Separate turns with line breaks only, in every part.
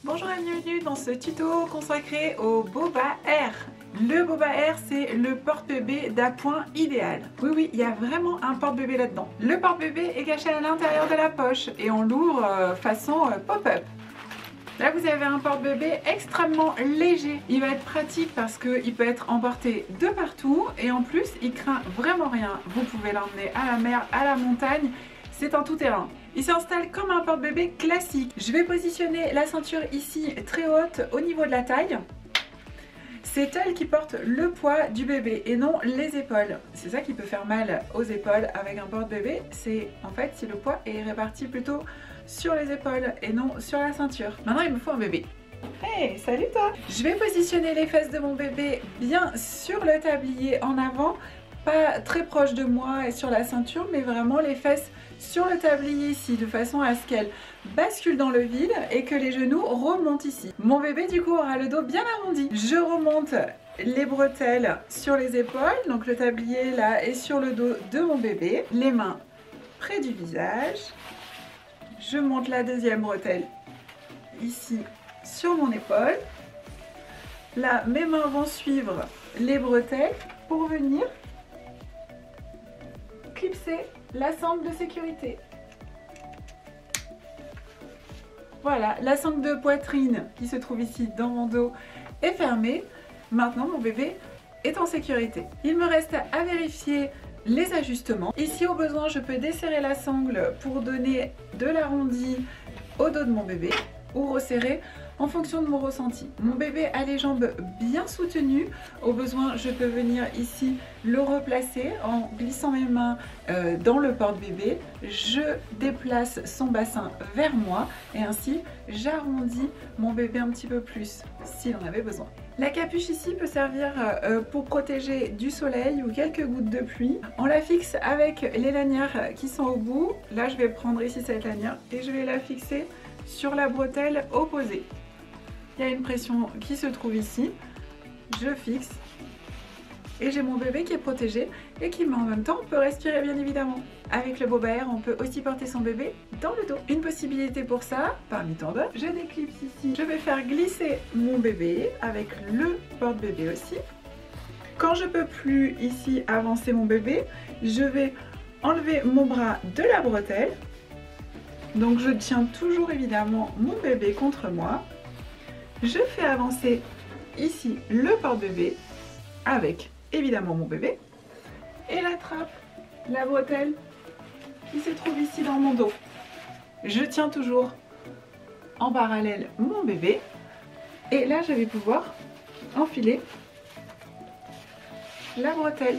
Bonjour et bienvenue dans ce tuto consacré au boba air. Le boba air, c'est le porte-bébé d'appoint idéal. Oui, il y a vraiment un porte-bébé là-dedans. Le porte-bébé est caché à l'intérieur de la poche et on l'ouvre façon pop-up. Là, vous avez un porte-bébé extrêmement léger. Il va être pratique parce qu'il peut être emporté de partout et en plus, il craint vraiment rien. Vous pouvez l'emmener à la mer, à la montagne. C'est en tout terrain. Il s'installe comme un porte-bébé classique. Je vais positionner la ceinture ici très haute au niveau de la taille. C'est elle qui porte le poids du bébé et non les épaules. C'est ça qui peut faire mal aux épaules avec un porte-bébé. C'est en fait si le poids est réparti plutôt sur les épaules et non sur la ceinture. Maintenant il me faut un bébé. Hey, salut toi! Je vais positionner les fesses de mon bébé bien sur le tablier en avant. Pas très proche de moi et sur la ceinture, mais vraiment les fesses sur le tablier ici, de façon à ce qu'elle bascule dans le vide et que les genoux remontent ici. Mon bébé du coup aura le dos bien arrondi. Je remonte les bretelles sur les épaules, donc le tablier là est sur le dos de mon bébé. Les mains près du visage. Je monte la deuxième bretelle ici sur mon épaule. Là, mes mains vont suivre les bretelles pour venir clipser la sangle de sécurité. Voilà, la sangle de poitrine qui se trouve ici dans mon dos est fermée. Maintenant, mon bébé est en sécurité. Il me reste à vérifier les ajustements. Ici, au besoin, je peux desserrer la sangle pour donner de l'arrondi au dos de mon bébé ou resserrer en fonction de mon ressenti. Mon bébé a les jambes bien soutenues. Au besoin, je peux venir ici le replacer en glissant mes mains dans le porte-bébé. Je déplace son bassin vers moi et ainsi j'arrondis mon bébé un petit peu plus s'il en avait besoin. La capuche ici peut servir pour protéger du soleil ou quelques gouttes de pluie. On la fixe avec les lanières qui sont au bout. Là, je vais prendre ici cette lanière et je vais la fixer sur la bretelle opposée. Il y a une pression qui se trouve ici. Je fixe et j'ai mon bébé qui est protégé et qui en même temps peut respirer bien évidemment. Avec le boba air, on peut aussi porter son bébé dans le dos. Une possibilité pour ça, parmi tant d'autres, je déclipse ici. Je vais faire glisser mon bébé avec le porte-bébé aussi. Quand je peux plus ici avancer mon bébé, je vais enlever mon bras de la bretelle. Donc je tiens toujours évidemment mon bébé contre moi. Je fais avancer ici le porte-bébé avec évidemment mon bébé et l'attrape, la bretelle qui se trouve ici dans mon dos. Je tiens toujours en parallèle mon bébé et là je vais pouvoir enfiler la bretelle.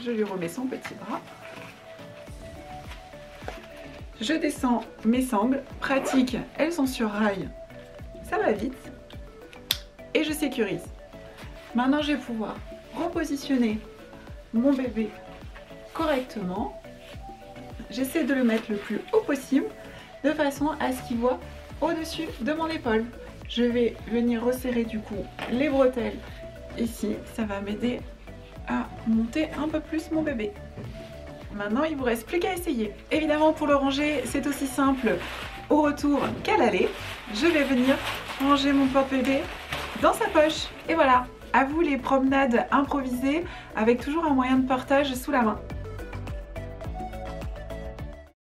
Je lui remets son petit bras. Je descends mes sangles, pratique, elles sont sur rail. Ça va vite et je sécurise. Maintenant je vais pouvoir repositionner mon bébé correctement. J'essaie de le mettre le plus haut possible de façon à ce qu'il voit au-dessus de mon épaule. Je vais venir resserrer du coup les bretelles ici, ça va m'aider à monter un peu plus mon bébé. Maintenant, il ne vous reste plus qu'à essayer. Évidemment, pour le ranger, c'est aussi simple au retour qu'à l'aller. Je vais venir ranger mon porte-bébé dans sa poche. Et voilà, à vous les promenades improvisées avec toujours un moyen de portage sous la main.